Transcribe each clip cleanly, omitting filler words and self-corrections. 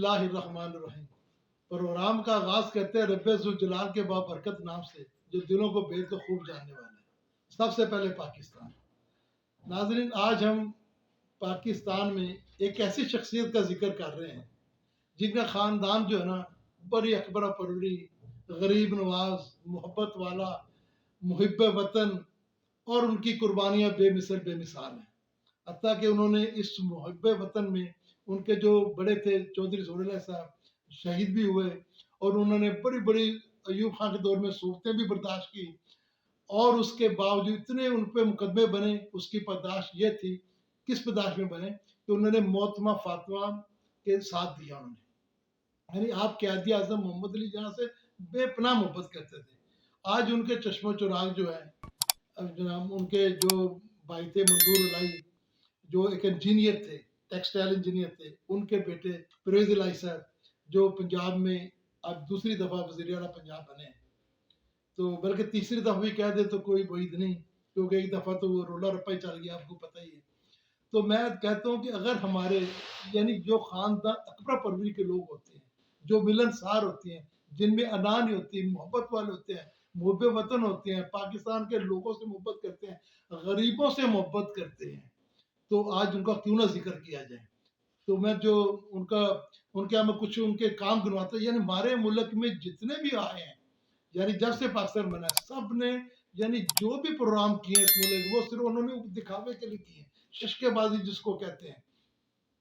اللہ الرحمن الرحیم. پروگرام کا آغاز کرتے ہیں رب ذوالجلال کے بابرکت نام سے جو دلوں کو بہت کو خوب جاننے والا ہے. سب سے پہلے پاکستان. ناظرین، آج ہم پاکستان میں ایک ایسی شخصیت کا ذکر کر رہے ہیں جن کا خاندان جو ہے نا بڑی اکبر پروری، غریب نواز، محبت والا، محب وطن، اور ان کی قربانیاں بے مثال ہیں. حتیٰ کہ انہوں نے اس محب وطن میں ان کے جو بڑے تھے چودھری ظہور اللہ صاحب شہید بھی ہوئے، اور انہوں نے بڑی بڑی ایوب خان کے دور میں صورتیں بھی برداشت کی، اور اس کے باوجود اتنے ان پہ مقدمے بنے. اس کی پرداشت یہ تھی، کس پرداشت میں بنے کہ انہوں نے محترمہ فاطمہ کے ساتھ دیا. انہوں نے یعنی آپ قائد اعظم محمد علی جناح سے بے پناہ محبت کرتے تھے. آج ان کے چشم و چراغ جو ہے جناب، ان کے جو بھائی تھے منظور الہی جو ایک انجینئر تھے، ٹیکسٹائل انجینئر تھے، ان کے بیٹے پرویز الہی صاحب جو پنجاب میں اب دوسری دفعہ وزیر اعلیٰ پنجاب بنے ہیں. تو بلکہ تیسری دفعہ بھی کہہ دے تو کوئی بعید نہیں، کیونکہ ایک دفعہ تو وہ رولا رپا ہی چل گیا، آپ کو پتہ ہی ہے. تو میں کہتا ہوں کہ اگر ہمارے یعنی جو خاندان اکبر پروری کے لوگ ہوتے ہیں، جو ملنسار ہوتے ہیں، جن میں انا نہیں ہوتی، محبت والے ہوتے ہیں، محب وطن ہوتے ہیں، پاکستان کے لوگوں سے محبت کرتے ہیں، غریبوں سے محبت کرتے ہیں، تو آج ان کا کیوں نہ ذکر کیا جائے. تو میں جو ان کے میں کچھ ان کے کام گنواتا ہوں. یعنی ہمارے ملک میں جتنے بھی آئے ہیں، یعنی جب سے پاکستان بنا ہے، سب نے یعنی جو بھی پروگرام کیے اس ملک وہ صرف انہوں نے دکھاوے کے لیے کیے ہیں، ششکے بازی جس کو کہتے ہیں.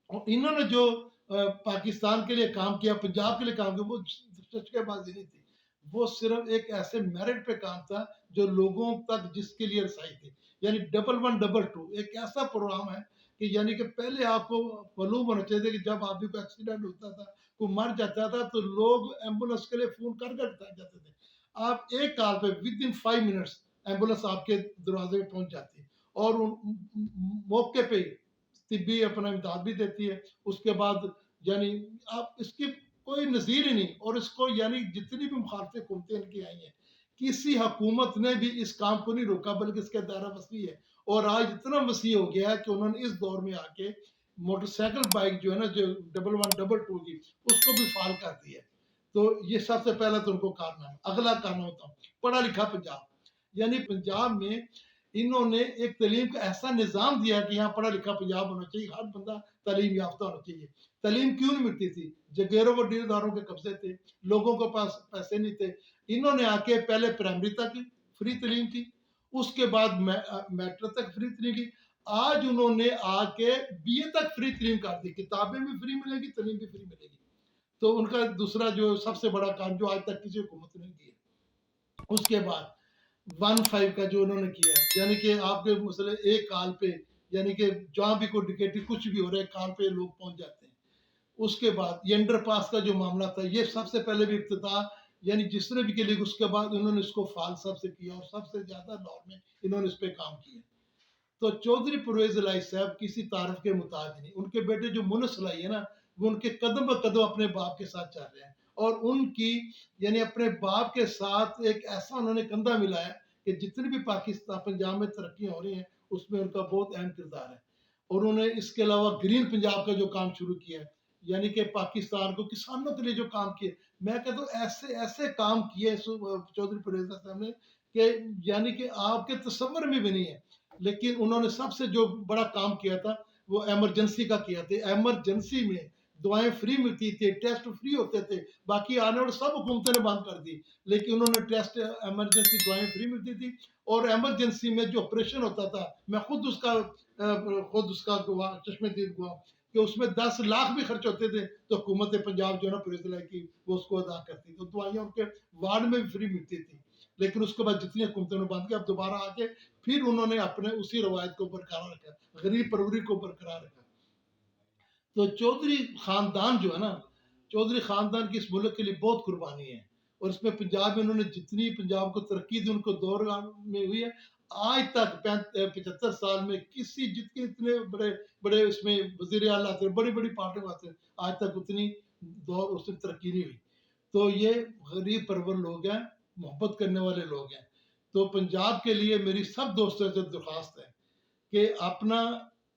اور انہوں نے جو پاکستان کے لیے کام کیا، پنجاب کے لیے کام کیا، وہ ششکے بازی نہیں تھی، وہ صرف ایک ایسے میرٹ پہ کام تھا جو لوگوں تک جس کے لیے رسائی تھی. یعنی 111122 ایک ایسا پروگرام ہے کہ یعنی کہ پہلے آپ کو معلوم ہونا چاہیے کہ جب آپ کو ایکسیڈنٹ ہوتا تھا، کوئی مر جاتا تھا، تو لوگ ایمبولینس کے لیے فون کر جاتے تھے. آپ ایک کال پہ ود ان 5 منٹس ایمبولینس آپ کے دروازے پہ پہنچ جاتی ہے، اور موقع پہ طبی اپنا امداد بھی دیتی ہے. اس کے بعد یعنی آپ اس کی کوئی نظیر ہی نہیں. اور اس کو یعنی جتنی بھی مخالفت حکومتیں ان کی آئی ہیں، کسی حکومت نے بھی اس کام کو نہیں روکا، بلکہ اس کا دائرہ وسیع ہے. اور آج اتنا وسیع ہو گیا ہے کہ انہوں نے اس دور میں آ کے موٹر سائیکل بائک جو ہے نا جو 1122 کی، اس کو بھی فعال کر دی ہے. تو یہ سب سے پہلا تو ان کو کارنامہ. اگلا کارنامہ ہوتا ہوں پڑھا لکھا پنجاب. یعنی پنجاب میں انہوں نے ایک تعلیم کا ایسا نظام دیا کہ یہاں پڑھا لکھا پنجاب ہونا چاہیے، ہر بندہ تعلیم یافتہ ہونا چاہیے. تعلیم کیوں نہیں ملتی تھی؟ جگیروں و ڈیلداروں کے قبضے تھے، لوگوں کے پاس پیسے نہیں تھے. انہوں نے آ کے پہلے پرائمری تک فری تعلیم کی، اس کے بعد میٹرک تک فری تعلیم کی. آج انہوں نے آ کے بی اے تک فری تعلیم کر دی، کتابیں بھی فری ملے گی، تعلیم بھی فری ملے گی. تو ان کا دوسرا جو سب سے بڑا کام جو آج تک کسی حکومت نے کیا. اس کے بعد 15 کا جو انہوں نے کیا ہے، یعنی کہ آپ کے مسئلے ایک کال پہ، یعنی کہ جہاں بھی کوئی ڈکیٹی کچھ بھی ہو رہا ہے کال پہ لوگ پہنچ جاتے ہیں. اس کے بعد یہ انڈر پاس کا جو معاملہ تھا، یہ سب سے پہلے بھی افتتاح یعنی جس نے بھی کے لیے، اس کے بعد انہوں نے اس کو فعال سب سے کیا، اور سب سے زیادہ دور میں انہوں نے اس پہ کام کیا. تو چودھری پرویز الہی صاحب کسی تعارف کے محتاج نہیں. ان کے بیٹے جو مونس الہی ہے نا، وہ ان کے قدم بہ قدم اپنے باپ کے ساتھ چل رہے ہیں، اور ان کی یعنی اپنے باپ کے ساتھ ایک ایسا انہوں نے کندھا ملایا کہ جتنی بھی پاکستان پنجاب میں ترقیاں ہو رہی ہیں اس میں ان کا بہت اہم کردار ہے. اور انہوں نے اس کے علاوہ گرین پنجاب کا جو کام شروع کیا ہے، یعنی کہ پاکستان کو کسانوں کے لیے جو کام کیے، میں کہتا ہوں ایسے ایسے کام کیے چودھری پرویز صاحب نے کہ یعنی کہ آپ کے تصور میں بھی نہیں ہے. لیکن انہوں نے سب سے جو بڑا کام کیا تھا وہ ایمرجنسی کا کیا تھا. ایمرجنسی میں دوائیں فری ملتی تھی، ٹیسٹ فری ہوتے تھے. باقی آنے والے سب حکومتوں نے بند کر دی، لیکن انہوں نے ٹیسٹ ایمرجنسی دوائیں فری ملتی تھی. اور ایمرجنسی میں جو آپریشن ہوتا تھا، میں خود اس کا گواہ، چشم دید گواہ، کہ اس میں 10 لاکھ بھی خرچ ہوتے تھے تو حکومت پنجاب جو ہے نا پرویز الہی کی، وہ اس کو ادا کرتی. تو دوائیاں ان کے وارڈ میں بھی فری ملتی تھی. لیکن اس کے بعد جتنی حکومتوں نے بند کیا، اب دوبارہ آ کے پھر انہوں نے اپنے اسی روایت کو برقرار رکھا، غریب پروری کو برقرار رکھا. تو چودھری خاندان جو ہے نا، چودھری خاندان کی اس ملک کے لیے بہت قربانی ہے. اور اس میں پنجاب میں انہوں نے جتنی پنجاب کو ترقی دی ان کو دور میں ہوئی ہے. آج تک 75 سال میں کسی جتنے اتنے بڑے بڑے اس میں وزیر اعلیٰ آتے ہیں، بڑی بڑی پارٹیاں آتے ہیں، آج تک اتنی دور اس میں ترقی نہیں ہوئی. تو یہ غریب پرور لوگ ہیں، محبت کرنے والے لوگ ہیں. تو پنجاب کے لیے میری سب دوستوں سے درخواست ہے کہ اپنا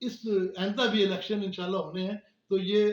اس آئندہ بھی الیکشن انشاءاللہ ہونے ہیں، تو یہ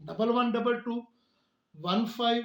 112215